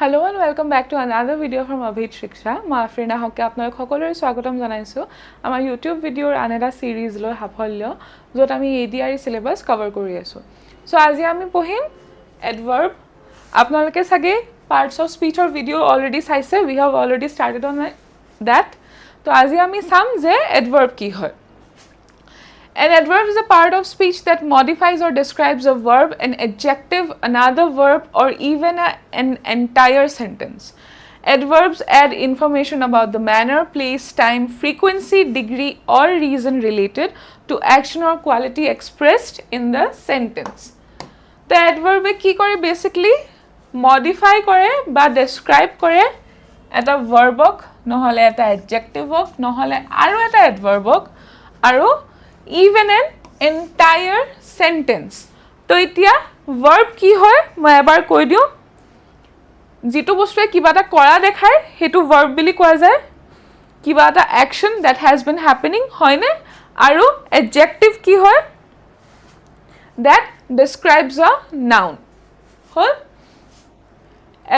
Hello and welcome back to another video from Abhith Siksha. মই আফৰিনা হকে আপোনাক সকলোৰে স্বাগতম জনাইছো আমাৰ YouTube ভিডিঅ'ৰ আন এটা সিৰিজ লৈ সাফল্য য'ত আমি ADRE syllabus কভাৰ কৰি আছো সো আজি আমি পঢ়িম adverb আপোনালোকে সাগে parts of speech or video already চাইছে we have already started on that তো আজি আমি চাম যে adverb কি হয় An adverb is a part of speech that modifies or describes a verb, an adjective, another verb, or even an entire sentence. Adverbs add information about the manner, place, time, frequency, degree, or reason related to action or quality expressed in the sentence. The adverb ki kore basically modify kore ba describe kore eta verb ok nohole eta adjective ok nohole aru eta adverb ok aru even an entire sentence তো এতিয়া verb কি হয় মই এবাৰ কৈ দিও যেটো বস্তুৱে কিবাটা কৰা দেখায় হেতু verb বুলি কোৱা যায় কিবাটা action that has been happening হয়নে আৰু adjective কি হয় that describes a noun hall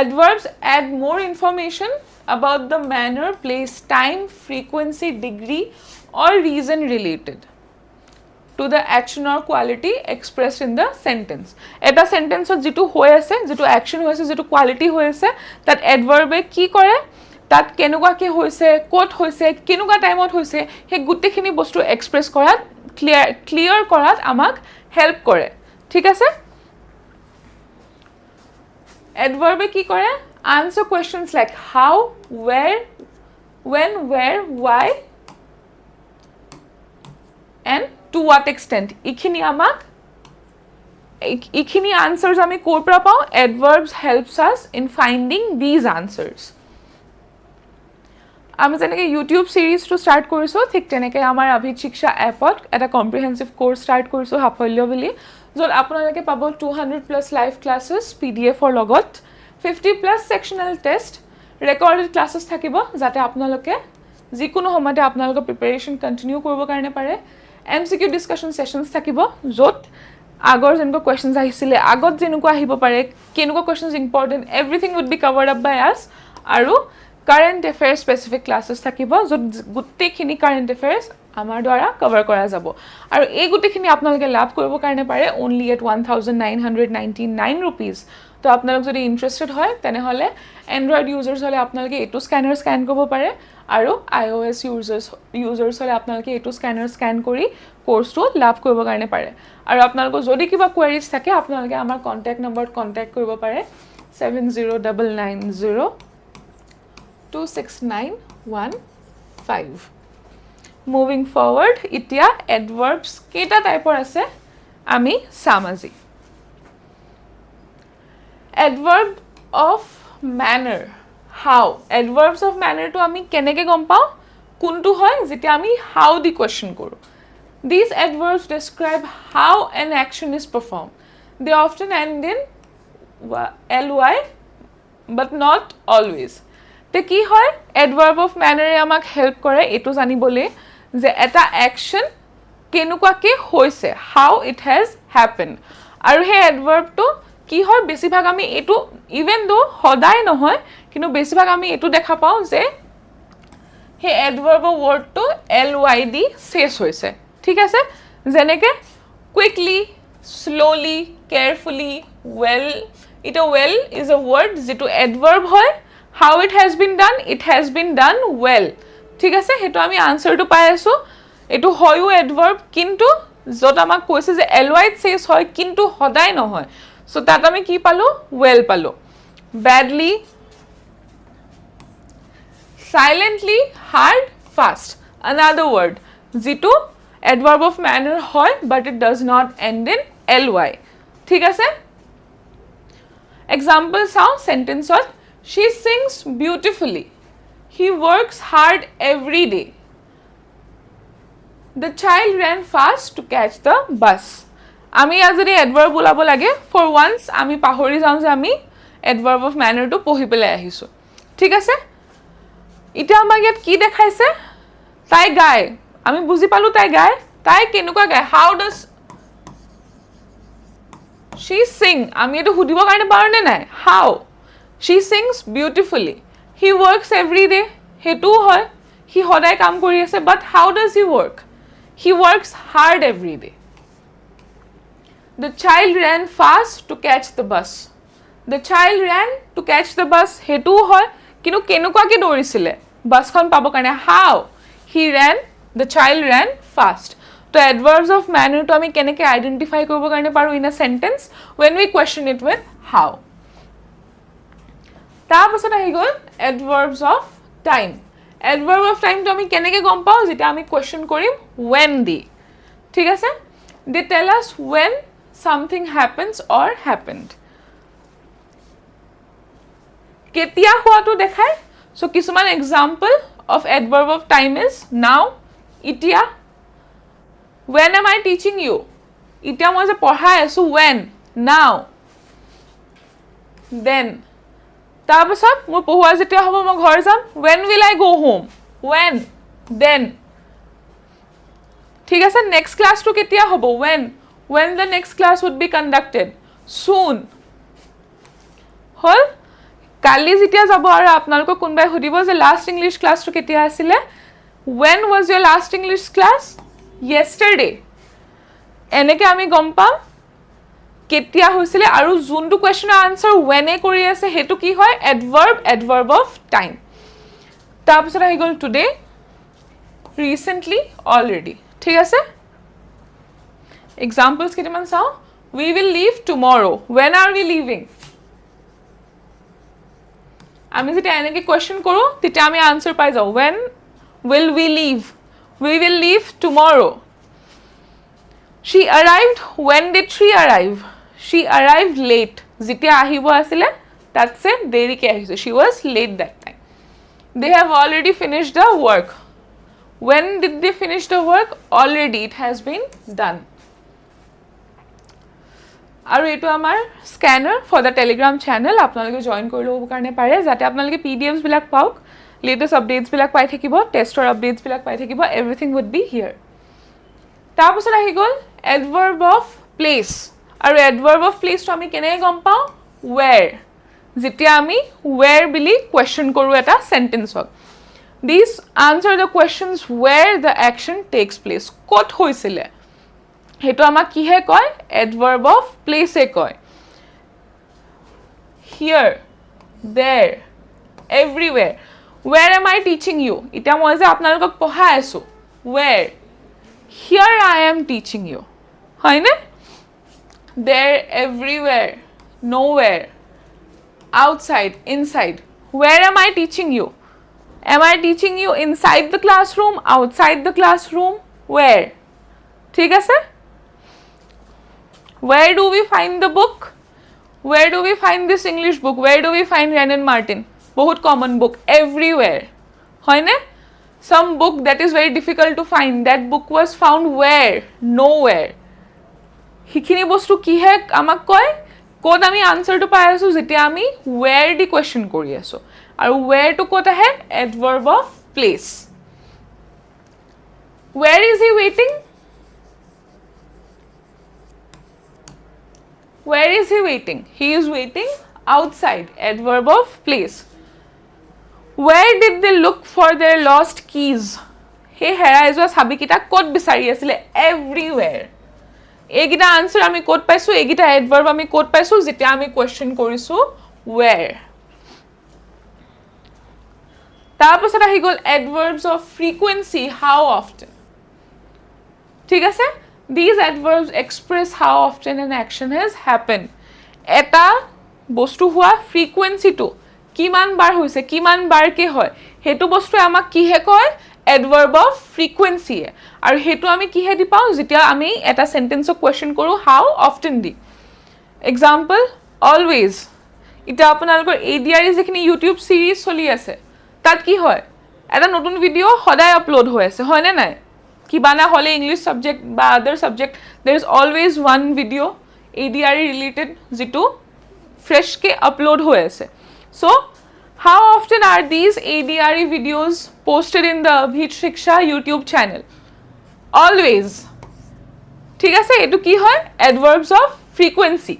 adverbs add more information about the manner place time frequency degree or reason related to the action or quality expressed in the sentence. Eta sentence jitu hoy ase, jitu action hoy ase, jitu quality hoy ase, that adverb e ki kore, that kenuka ke hoise, quote hoise, kenuka time out hoise, he gutte khini bostu express korat, clear korat amak help kore. Thik ase? Adverb e ki kore? Answer questions like how, where, when, where, why, and to what extent ikhini amak ikhini answers ami kor pra pao adverbs helps us in finding these answers ami jeneke YouTube series to start koriso thik teneke amar Abhith Siksha app ot eta comprehensive course start koriso hafalyo bili jot apnalake pabo 200 plus live classes PDF or logot 50 plus sectional test recorded classes thakibo jate apnaloke jikono homote apnalok preparation continue koribo karone pare MCQ discussion sessions thakibo jot agor jenko questions ahisile agot jenuko ahibo pare kenuko questions important everything would be covered up by us aru current affairs specific classes thakibo jot gutte khini current affairs amar dwara cover kora jabo aru ei gutte khini apnaloke labh koribo karone pare only at 1999 rupees to apnalok jodi interested hoy tene hole Android users hole apnaloke etu scanner scan kobo pare আৰু iOS users হলে আপোনালোকে এটো scanner scan কৰি কোৰ্সটো লাভ কৰিব কাৰণে পাৰে আৰু আপোনালোকৰ যদি কিবা কোৱেৰিজ থাকে আপোনালোকে আমাৰ কন্টাক্ট নম্বৰত কন্টাক্ট কৰিব পাৰে 7099026915 মুভিং ফৰৱাৰ্ড ইতিয়া এডভাৰ্বস কেটা টাইপৰ আছে আমি সামাজি এডভাৰ্ব of ম্যানাৰ How? Adverbs of manner to ami keneke gom pao? Kuntu hoy jete ami how the question koru. These adverbs describe how an action is performed. They often end in ly but not always. Te ki hoy adverb of manner e amak help kore etu janibole je eta action kenuka ke hoise how it has happened. Aru he adverb to কি হয় বেছিভাগ আমি এটো even though হদাই নহয় কিন্তু বেছিভাগ আমি এটো দেখা পাও যে হে অ্যাডভার্ব ওয়ার্ড টু lyd শেষ হইছে ঠিক আছে জেনেকে কুইকলি স্লোলি কেয়ারফুলি ওয়েল এটা ওয়েল ইজ আ ওয়ার্ড যেটো অ্যাডভার্ব হয় how it has been done well ঠিক আছে হেটো আমি আনসারটো পাই আছো এটো হয়ও অ্যাডভার্ব কিন্তু যত আমাক কৈছে যে lyd শেষ হয় কিন্তু হদাই নহয় So that আমি কি পালো well পালো badly silently hard fast another word যেটো adverb of manner হয় but it does not end in ly ঠিক আছে example sao sentence or she sings beautifully he works hard every day the child ran fast to catch the bus আমি আজি এডভার্ব বলাব লাগে for once আমি পাহৰি যাও যে আমি এডভার্ব অফ ম্যানার টু পঢ়িবলে আহিছো ঠিক আছে ইটা আমাক ইয়াত কি দেখাইছে তাই গায় আমি বুজি পালো তাই গায় তাই কেনুকা গায় হাউ ডাজ she sing আমি এটো হুদিব কাৰণে পাৰনে নাই how She sings beautifully. He works every day. Hetu hoy. He hoday kaam kori ase, but how does he work? He works hard every day. The child ran fast to catch the bus. The child ran to catch the bus. Hetu hoy. Kinu kenukwa ke dorisile. Bus khon pabo karone. How? He ran. The child ran fast. So adverbs of manner to ami keneke identify koribo karone paru in a sentence when we question it with how. তাৰ পাছত আহি গ'ল adverbs of time. Adverb of time to আমি কেনেকৈ গম পাওঁ যেতিয়া আমি question কৰিম when দি ঠিক আছে they tell us when something happens or happened. কেতিয়া হোৱাটো দেখায় so কিছুমান example of adverb of time is now, এতিয়া. When am I teaching you? এতিয়া মই যে পঢ়াই আছো when, now, then. তাৰপাছত মোৰ পঢ়ুৱা যেতিয়া হ'ব মই ঘৰ যাম when will I go home? When, then. ঠিক আছে next class to কেতিয়া হ'ব when the next class would be conducted? Soon. হল কালি যেতিয়া যাব আৰু আপোনালোকক কোনবাই সুধিব যে last English class to কেতিয়া আছিলে when was your last English class? Yesterday. এনেকে আমি গম পাম কেতিয়া হৈছিলে আৰু যোনটো কোৱেশ্চনৰ আনসাৰ when এ কৰি আছে হেতু কি হয় adverb of time. তাৰপিছত আহি গ'ল today, recently, already. ঠিক আছে examples কেইটামান চাও we will leave tomorrow. When are we leaving? আমি যেতিয়া এনেকে কোৱেশ্চন কৰো তেতিয়া আমি আনসাৰ পাই যাও when will we leave? We will leave tomorrow. She arrived. When did she arrive? She arrived late. যেতিয়া আহিব আছিল তাতছে দেৰিকে আহিছে she was late that time. They have already finished the work. When did they finish the work? Already it has been done. আৰু এটো আমাৰ scanner for the Telegram channel আপোনালোকে join কৰি ল'ব কাৰণে পাৰে যাতে আপোনালোকে পিডিএফস বিলাক পাওক latest updates বিলাক পাই থাকিব টেষ্টৰ আপডেটস বিলাক পাই থাকিব everything would be here. তাৰপিছত আহি গ'ল adverb of place. আৰু adverb of place to আমি কেনে গম পাওঁ where. যেতিয়া আমি where বুলি question কৰো এটা sentence Haque these answer the questions where the action takes place. ক'ত হৈছিলে হেতু আমাক কিহে কয় adverb of place এ কয়. Here, there, everywhere. Where am I teaching you? Ita moi je apnalok pohai asu. Where? Here I am teaching you. Hoy ne? There, everywhere, nowhere, outside, inside. Where am I teaching you? Am I teaching you inside the classroom, outside the classroom? Where? ঠিক আছে? Where do we find the book? Where do we find this English book? Where do we find Wren and Martin? বহুত common book everywhere. হয় না? Some book that is very difficult to find. That book was found where? Nowhere. হিখিনি বস্তু কি হে আমাক কয় code আমি আনসাৰটো পাই আছো যেতিয়া আমি where দি কোৱেশ্চন কৰি আছো আৰু where to কোড আহে adverb of place. Where is he waiting? Where is he waiting? He is waiting outside. Adverb of place. Where did they look for their lost keys? Hey, herai joa sabi kita kod bisari asile everywhere. Egita answer ami kod paisu, egita adverb ami kod paisu jetia ami question korisu where. Tar pasot ahi gol adverbs of frequency, how often. ঠিক আছে these adverbs express how often an action has happened. Eta bostu hua frequency to kiman bar hoise kiman bar ke hoy hetu bostu amak ki he koy adverb of frequency aru hetu ami ki he di pau jetia ami eta sentence of question koru how often di example always ita apnalokor ADRE jekhini YouTube series choli ase tat ki hoy eta notun video hoday upload hoy ase hoy na nai Kibana hole English subject ba other subject there is always one video ADRE related jitu fresh ke upload hoye ase. So how often are these ADRE videos posted in the Abhith Siksha YouTube channel? Always. ঠিক আছে এটো কি হয় adverbs of frequency.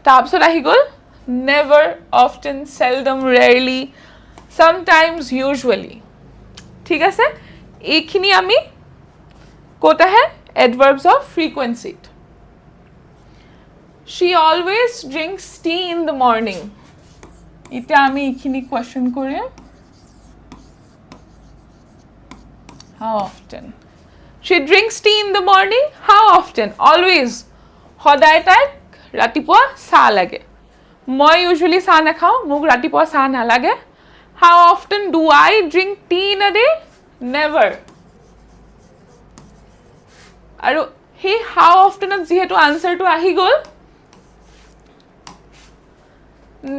তাৰপিছত আহি গল never, often, seldom, rarely, sometimes, usually. ঠিক আছে এইখিনি আমি কত আহে adverbs of frequency she always drinks tea in the morning এটা আমি এইখিনি কোয়েশ্চন কৰিম how often she drinks tea in the morning how often always সদায় তাইক ৰাতিপুৱা চাহ লাগে মই usually চাহ নাখাওঁ মোক ৰাতিপুৱা চাহ নালাগে how often do I drink tea in a day never আৰু হে how often যেহেতু আনসাৰ টো আহি গল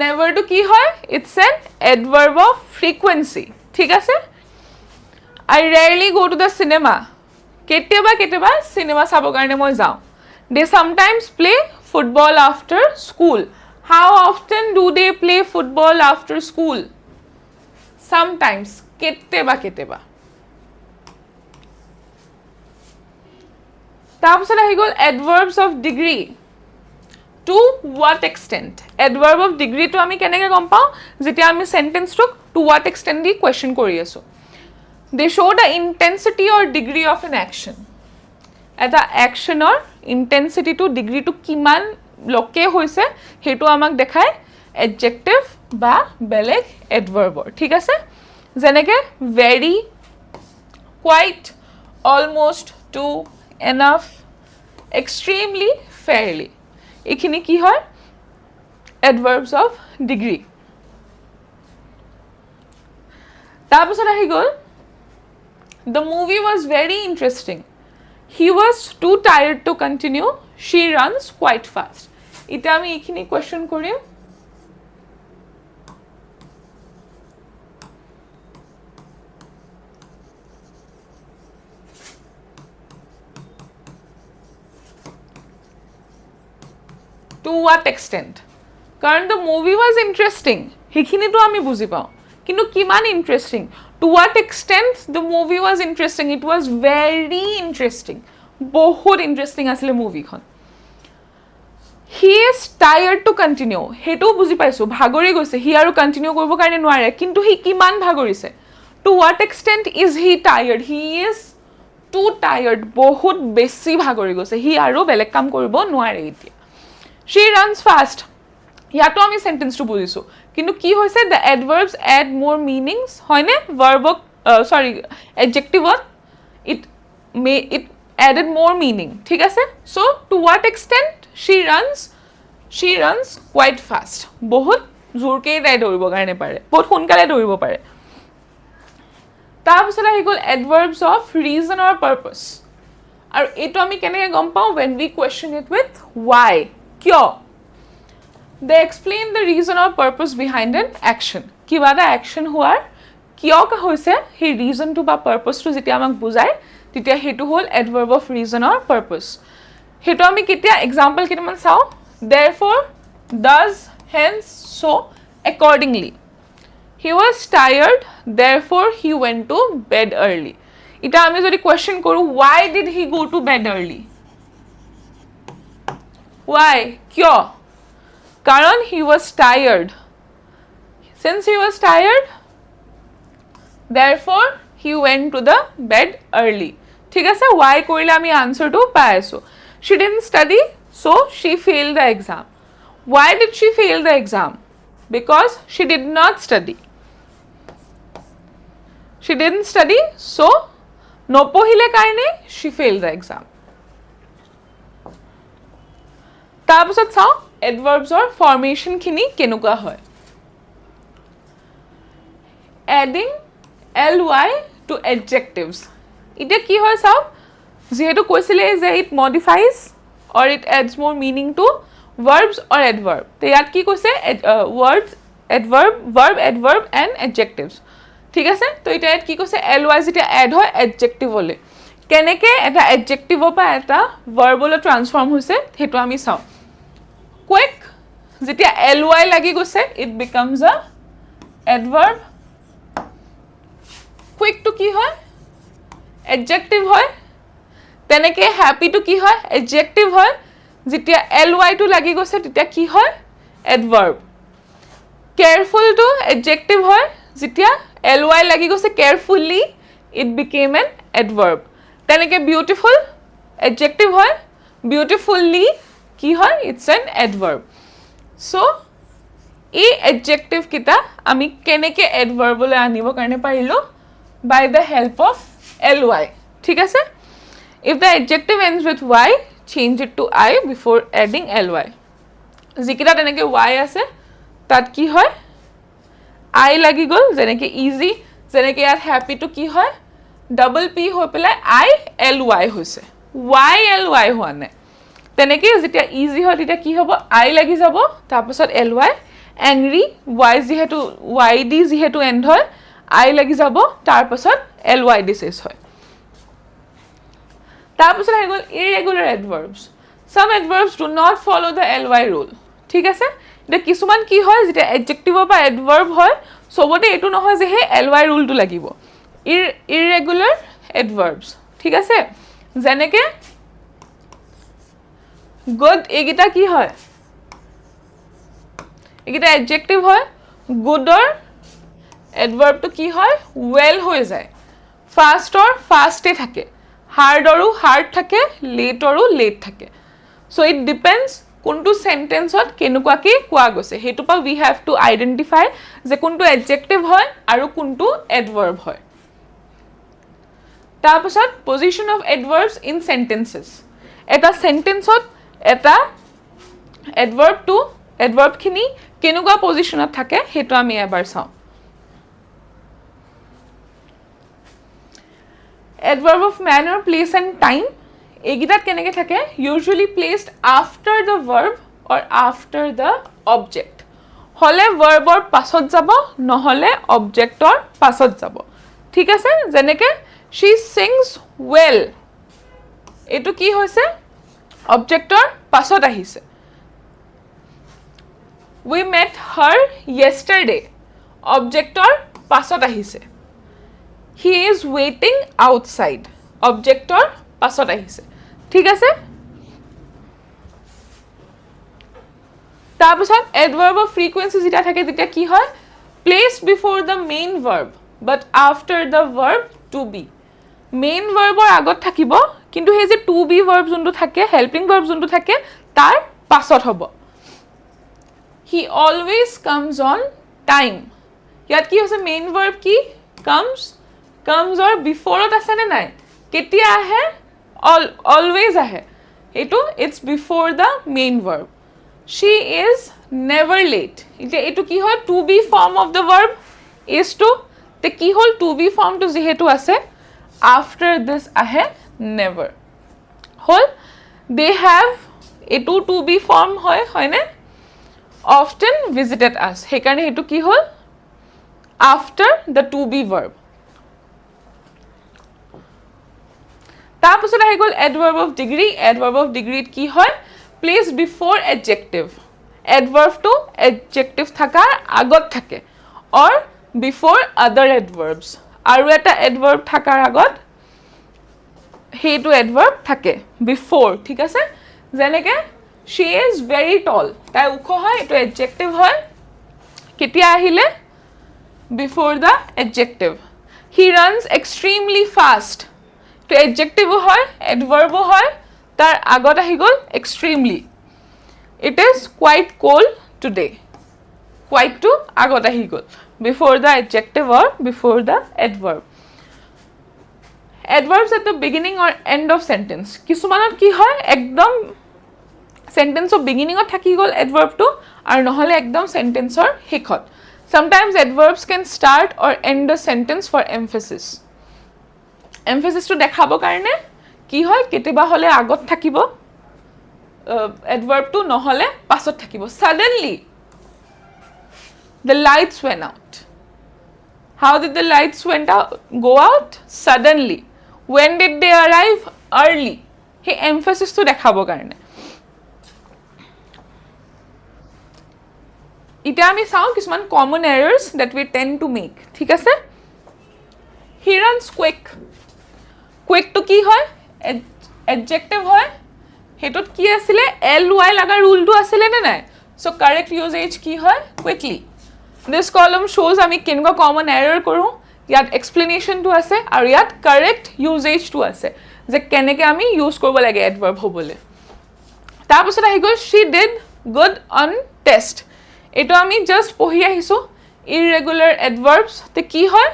never to কি হয় it's an adverb of frequency ঠিক আছে I rarely go to the cinema কেতিয়াবা সিনেমা চাবৰ কাৰণে মই যাওঁ they sometimes play football after school how often do they play football after school sometimes কেতিয়াবা তাৰপিছত আহি গল adverbs of degree to what extent adverb of degree to আমি কেনেকৈ গম পাওঁ যেতিয়া আমি সেন্টেন্স টো to what extent the question কৰি আছো they show the intensity or degree of an action এটা actionৰ intensity to degree to কিমান লকে হৈছে হেতু আমাক দেখায় adjective বা বেলেগ adverb ঠিক আছে যেনেকে very quite almost to enough extremely fairly এইখিনি কি হয় adverbs of degree তাৰপিছত আহি গল the movie was very interesting he was too tired to continue she runs quite fast এটা আমি এইখিনি কোয়েশ্চন কৰিম to what extent কাৰণ the movie was interesting হেখিনি তো আমি বুজি পাওঁ কিন্তু কিমান interesting to what extent the movie was interesting it was very interesting বহুত interesting আছিল মুভিখন he is tired to continue হেটো বুজি পাইছো ভাগৰি গৈছে হি আৰু কন্টিনিউ কৰিব কাৰণে নোৱাৰে কিন্তু হি কিমান ভাগৰিছে to what extent is he tired he is too tired বহুত বেছি ভাগৰি গৈছে হি আৰু বেলেগ কাম কৰিব নোৱাৰে এতিয়া she runs fast ইয়াতো আমি সেন্টেন্স টো বুজিছো কিন্তু কি হৈছে the adverbs add more meanings হয়নে verb adjective it added more meaning ঠিক আছে so to what extent she runs quite fast বহুত জোৰকে তাই দৌৰিব কাৰণে পাৰে বহুত সোনকালে দৌৰিব পাৰে তাৰপিছত আহি গল adverbs of reason or purpose আৰু এটো আমি কেনেকৈ গম পাওঁ when we question it with why কিয় they explain the reason or purpose behind an action কিবা এটা action হোৱাৰ কিয় কা হৈছে হে reason to বা purpose to যেতিয়া আমাক বুজায় তেতিয়া হেতু হল adverb of reason or purpose হেতু আমি কেতিয়া example কিমান চাও therefore thus hence so accordingly he was tired therefore he went to bed early এটা আমি যদি question কৰো why did he go to bed early why কিয় কারণ he was tired since he was tired therefore he went to the bed early ঠিক আছে why কইলে আমি answer টো পাই আছো she didn't study so she failed the exam why did she fail the exam because she did not study she didn't study so নপঢ়িলে কাৰণে she failed the exam তাৰপিছত চাও adverbs or formation খিনি কেনেকুৱা হয় adding ly to adjectives এটা কি হয় চাও যেহেতু কৈছিলে যে it modifies or it adds more meaning to verbs or adverb তে ইয়াত কি কৈছে words adverb verb adverb and adjectives ঠিক আছে তো এটা কি কৈছে ly যেতিয়া add হয় adjective হলে কেনেকে এটা adjective পৰা এটা verb লৈ ট্ৰান্সফৰ্ম হৈছে হেতু আমি চাও quick যেতিয়া ly লাগি গৈছে it becomes a adverb quick to কি হয় adjective হয় তেনেকে happy to কি হয় adjective হয় যেতিয়া ly to লাগি গৈছে তেতিয়া কি হয় adverb কেয়াৰফুল টু এডজেক্টিভ হয় যেতিয়া ly লাগি গৈছে carefully it became an adverb তেনেকে বিউটিফুল এডজেক্টিভ হয় বিউটিফুলি কি হয় it's an adverb so এই এডজেক্টিভ কিটা আমি কেনেকে এডভাৰ্বলৈ আনিব কাৰণে পাৰিলো by the help of ly ঠিক আছে if the adjective ends with y change it to I before adding ly যিকিটা তেনেকে y আছে তাত কি হয় I লাগি গল যেনেকে easy যেনেকে ইয়াত happy to কি হয় double p হৈ পেলাই I ly হৈছে y ly হোৱা নাই তেনেকে যেতিয়া easy হয় তেতিয়া কি হ'ব I লাগি যাব তাৰ পাছত ly angry y যেহেতু yd যেহেতু end হয় I লাগি যাব তাৰ পাছত ly দিছ হয় তাৰ পাছত হৈ গল irregular adverbs some adverbs do not follow the ly rule ঠিক আছে এটা কিছুমান কি হয় যেটা adjective বা adverb হয় সবতে এটো নহয় যে হে ly rule টো লাগিব irregular adverbs ঠিক আছে যেনেকে good এগিটা কি হয় এগিটা adjective হয় good or adverb to কি হয় well হৈ যায় fast or fast এ থাকে hard oru hard থাকে late oru late থাকে so it depends কোনটো সেন্টেন্সত কেনেকুৱা কি কোৱা গৈছে হেতু পা we have to identify যে কোনটো adjective হয় আৰু কোনটো adverb হয় তাৰ পাছত position of adverbs in sentences এটা সেন্টেন্সত এটা adverb to adverb খিনি কেনেকুৱা পজিশনত থাকে হেতু আমি এবাৰ চাও adverb of manner place and time এগিটাত কেনেকে থাকে usually placed after the verb or after the object হলে verb or পাছত যাব নহলে object or পাছত যাব ঠিক আছে যেনেকে she sings well এটো কি হৈছে object or পাছত আহিছে we met her yesterday object or পাছত আহিছে he is waiting outside object or পাছত আহিছে ঠিক আছে তাৰ পাছত adverb of frequency যেটা থাকে তেতিয়া কি হয় placed before the main verb but after the verb to be main verb or আগত থাকিব কিন্তু হে যে to be verb যোনটো থাকে helping verb যোনটো থাকে তাৰ পাছত হ'ব he always comes on time ইয়াত কি হৈছে main verb কি comes or before ত আছে নে নাই কেতিয়া আহে always ahe eto it's before the main verb she is never late eto ki hoy to be form of the verb is to te ki hol to be form to jehetu ase after this ahe never hol they have eto to be form hoy ne often visited us he karone eto ki hol after the to be verb তাৰ পাছত আহি গল adverb of degree কি হয় placed before adjective adverb to adjective থাকাৰ আগত থাকে or before other adverbs আৰু এটা adverb থাকাৰ আগত হেতু adverb থাকে before ঠিক আছে যেনেকে she is very tall তাই উখ হয় এটো adjective হয় কেতিয়া আহিলে before the adjective he runs extremely fast to adjective hoy adverb hoy tar agot ahi gol extremely it is quite cold today quite to agot ahi gol before the adjective or before the adverb adverbs at the beginning or end of sentence kisumanot ki hoy ekdom sentence of beginning ot thaki gol adverb to ar nohole ekdom sentence or hekhot sometimes adverbs can start or end a sentence for emphasis emphasis to দেখাব কাৰণে কি হয় কেতেবা হলে আগত থাকিব adverb to নহলে পাছত থাকিব suddenly the lights went out how did the lights go out suddenly when did they arrive early he emphasis to দেখাব কাৰণে এটা আমি চাও কিছুমান common errors that we tend to make ঠিক আছে he runs quick quick to কি হয় adjective হয় হেতত কি আছিল ly লাগা rule to আছিল নে নাই so correct usage কি হয় quickly This column shows আমি কেনেকুৱা common error কৰোঁ ইয়াত explanation টো আছে আৰু ইয়াত correct usage টো আছে যে কেনেকৈ আমি use কৰিব লাগে adverb হ'বলৈ তাৰপিছত আহি গ'ল she did good on test এইটো আমি just পঢ়ি আহিছোঁ irregular adverbs তে কি হয়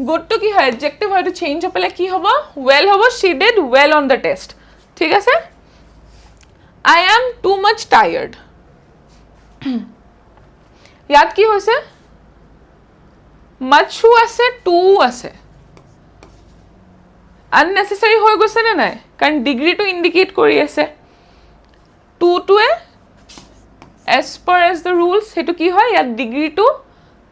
good to কি হয় adjective হয় to change হৈ পেলাই কি হ'ব well হ'ব she did well on the test ঠিক আছে I am too much tired ইয়াত কি হৈছে much আছে too আছে unnecessary হৈ গৈছে নে নাই কাৰণ ডিগ্ৰী টো ইন্ডিকেট কৰি আছে too টোৱে as per as the rules হেতু কি হয় ইয়াত ডিগ্ৰী টো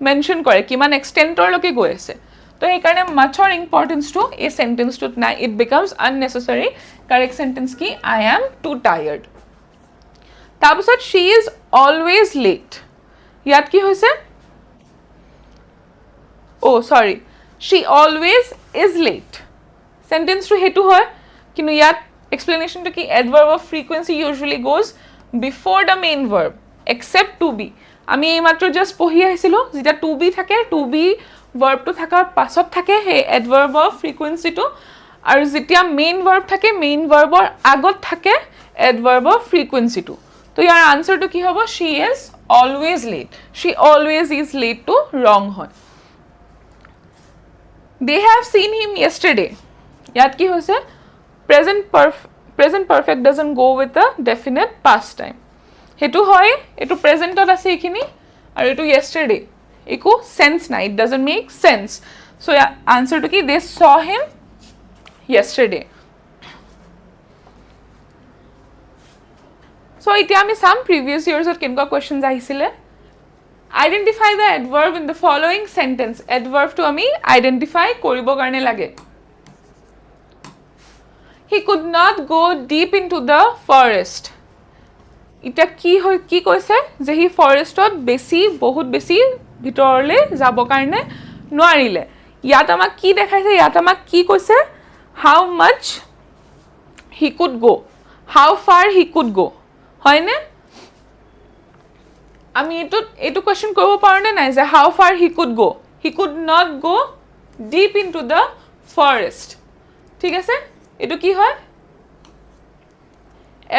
মেনশন কৰে কিমান এক্সটেন্টৰ লকে গৈ আছে তো এই কাৰণে muchৰ ইম্পৰ্টেন্স টো এই সেন্টেন্স টোত নাই it becomes unnecessary correct sentence কি I am too tired তাৰপিছত she is always late ইয়াত কি হৈছে oh sorry she always is late sentence to hetu hoy kinu yat explanation to ki adverb of frequency usually goes before the main verb except to be ami ei matro just pohi ahisilo jeta to be thake to be verb to thakar pasot thake he adverb of frequency to aru jetia main verb thake main verb or agot thake adverb of frequency to to your answer to ki hobo she is always late she always is late to wrong hoy they have seen him yesterday yat ki hoise present perfect doesn't go with the definite past time hetu hoy etu present ot ase ekhini aru etu yesterday eku sense na it doesn't make sense so answer to ki they saw him yesterday so iti ami some previous years ot kenka questions ahisile identify the adverb in the following sentence adverb to ami identify koribo karone lage he could not go deep into the forest ita ki koise je he forest ot besi bahut besi bitorle jabo karone noarile yat amak ki dekhaise yat amak ki koise how much he could go how far he could go hoy ne আমি এটো question করব পারনে না যে how far he could not go deep into the forest ঠিক আছে এটো কি হয়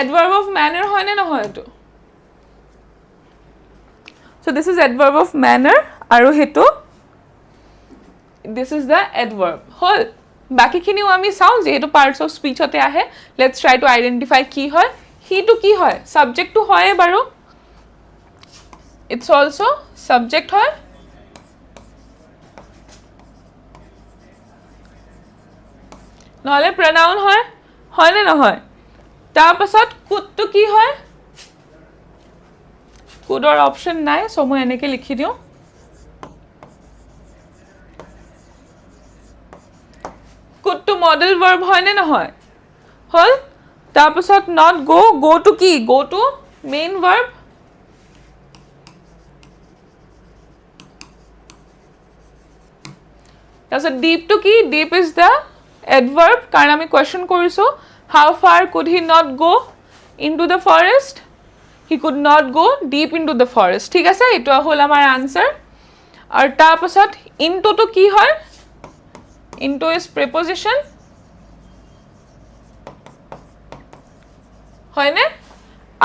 adverb of manner হয় না হয় এটো so this is adverb of manner আৰু হেতু this is the adverb হল বাকি খিনিও আমি চাও যে এটো parts of speech হতে আহে let's try to identify কি হয় he to কি হয় subject to হয় বাৰু it's also subject hoy নহলে pronoun hoy hoy ne nohoy tar pasot could to ki hoy could or option nai so moi eneke likhi diu could to model verb hoy ne nohoy hol tar pasot not go to ki go to main verb so deep to ki deep is the adverb karan ami question korisu how far could he not go into the forest he could not go deep into the forest thik ase eto hol amar answer ar tar pasot into to ki hoy into is preposition hoy ne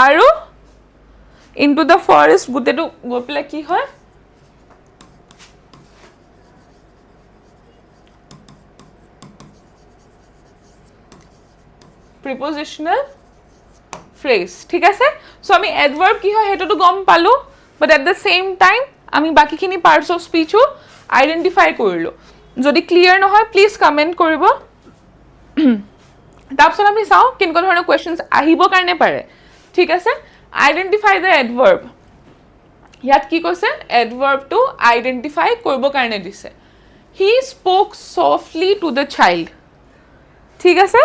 aru into the forest gute to go pela ki hoy prepositional phrase ঠিক আছে so আমি adverb কি হয় হেটো তো গম পালো but at the same time আমি বাকি খিনি parts of speech O identify কৰিলো যদি clear নহয় please comment কৰিব তাৰপিছত আমি চাও কিনক ধৰণৰ questions আহিব কাৰণে পাৰে ঠিক আছে identify the adverb ইয়াত কি কৈছে adverb to identify কৰিব কাৰণে দিছে he spoke softly to the child ঠিক আছে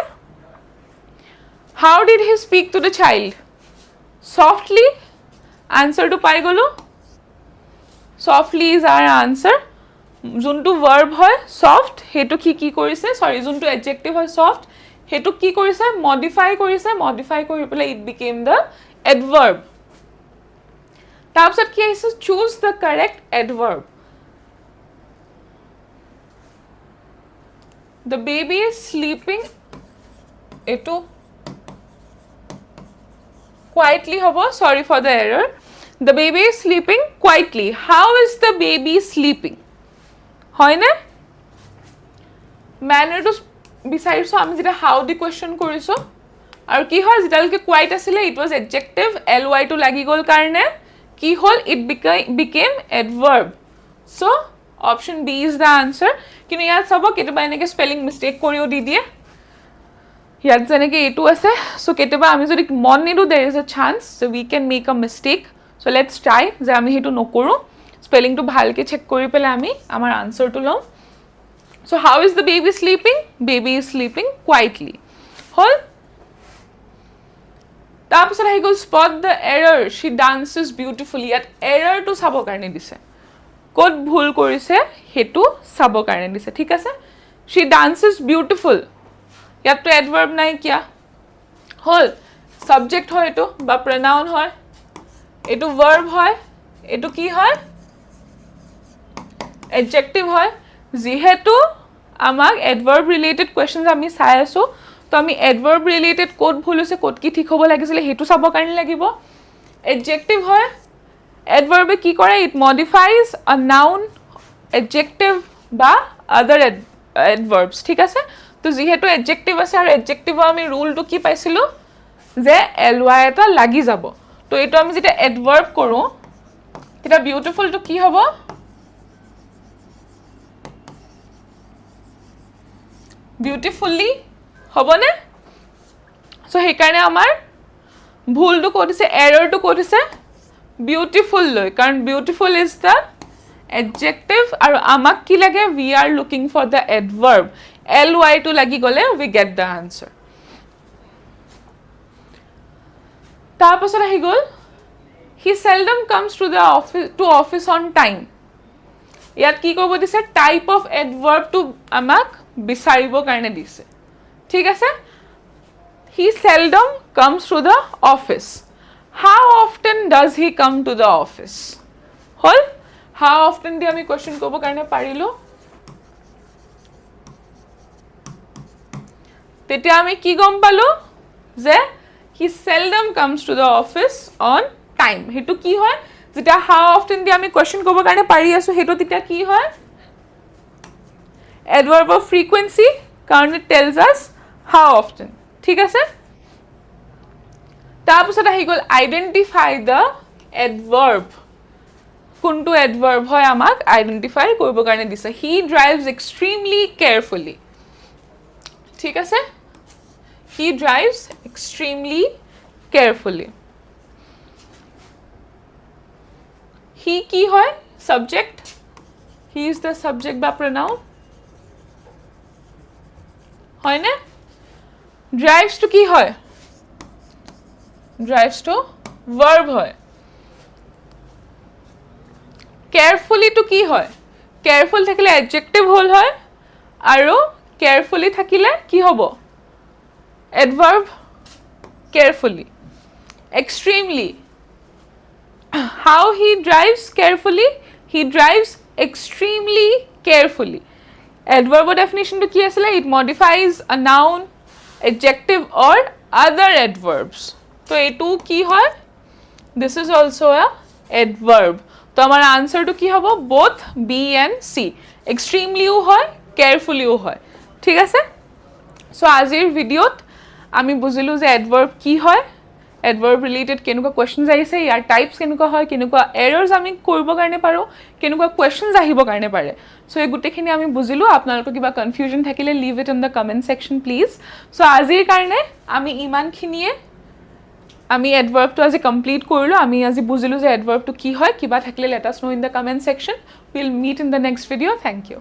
how did he speak to the child softly answer to pai golo softly is our answer juntu verb hoy soft hetu ki korise sorry juntu adjective hoy soft hetu ki korise modify kori pele it became the adverb তাৰপিছত কি আহিছে choose the correct adverb the baby is sleeping eto quietly hobo sorry for the error the baby is sleeping quietly how is the baby sleeping hoy na manner to বিচাৰিছো আমি যেটা how the question কৰিছো আৰু কি হয় যেটালকে quiet আছিলে it was adjective ly to লাগি গল কাৰণে কি হল it became adverb so option b is the answer কিন্তু ইয়াত সব কেতবা এনেকে স্পেলিং মিস্টেক কৰিও দি দিয়ে ইয়াত যেনেকে এটো আছে সো কেতবা আমি যদি মন নিদু there is a chance so we can make a mistake so let's try যে আমি হেতু নকৰো স্পেলিং টু ভালকে চেক কৰি পেলে আমি আমাৰ আনসাৰ টু লম so how is the baby sleeping baby is sleeping quietly হল তাৰপিছত আহি গল spot the error she dances beautifully at error to চাব কাৰণে দিছে কোড ভুল কৰিছে হেতু চাব কাৰণে দিছে ঠিক আছে she dances beautiful ইয়াত তো adverb নাই কিয়া হল subject হয় এটো বা pronoun হয় এটো verb হয় এটো কি হয় adjective হয় যেহেতু আমাক adverb related questions আমি চাই আছো তো আমি adverb related কোড ভুল হৈছে কোড কি ঠিক হ'ব লাগিছিল হেতু চাব কাৰণে লাগিব adjective হয় adverb কি কৰে it modifies a noun adjective বা other adverbs ঠিক আছে তো যেহেতু adjective আছে আৰু adjective আমি rule to কি পাইছিলো যে ly এটা লাগি যাব তো এটো আমি যেটা adverb কৰো এটা beautiful to কি হ'ব beautifully হবনে সো হে কাৰণে আমাৰ ভুল to কৰিছে error to কৰিছে beautiful লৈ কাৰণ beautiful is the adjective আৰু আমাক কি লাগে we are looking for the adverb ly to লাগি গলে we get the answer তাৰপিছত আহি গল he seldom comes to office on time ইয়াত কি কৰিব দিছে type of adverb to আমাক বিচাৰিব কাৰণে দিছে ঠিক আছে he seldom comes to the office how often does he come to the office hol how often দি আমি কোশ্চেন কৰিব কাৰণে পাৰিলো তেতিয়া আমি কি গম পালো যে he seldom comes to the office on time হেতু কি হয় যেটা how often দি আমি কোশ্চেন কৰিব কাৰণে পাৰি আছো হেতু তেতিয়া কি হয় adverb of frequency কাৰণ it tells us how often ঠিক আছে তাৰপিছত আহি গল identify the adverb কোনটো adverb হয় আমাক identify কৰিব কাৰণে দিছে he drives extremely carefully ঠিক আছে he drives extremely carefully he কি হয় subject he is the subject বা pronoun হয় না drives to কি হয় drives to verb হয় carefully to কি হয় careful থাকিলে adjective হল হয় আৰু carefully থাকিলে কি হ'ব adverb carefully extremely how he drives carefully he drives extremely carefully adverb definition to কি আছিল it modifies a noun adjective or other adverbs তো এটো কি হয় this is also a adverb তো আমাৰ answer to কি হ'ব both b and c extremely ও হয় carefully ও হয় ঠিক আছে সো আজিৰ ভিডিওত আমি বুজিলো যে adverb কি হয় adverb related কেনেকুৱা questions আহিছে ইয়াৰ types কেনেকুৱা হয় কেনেকুৱা errors আমি কৰিব কাৰণে পাৰো কেনেকুৱা questions আহিব কাৰণে পাৰে সো এই গুটেখিনি আমি বুজিলো আপোনালোকৰ কিবা কনফিউজন থাকিলে leave it in the comment section please so আজিৰ কাৰণে আমি ইমানখিনিয়ে আমি adverb to আজি কমপ্লিট কৰিলো আমি আজি বুজিলো যে adverb to কি হয় কিবা থাকিলে let us know in the comment section we'll meet in the next video thank you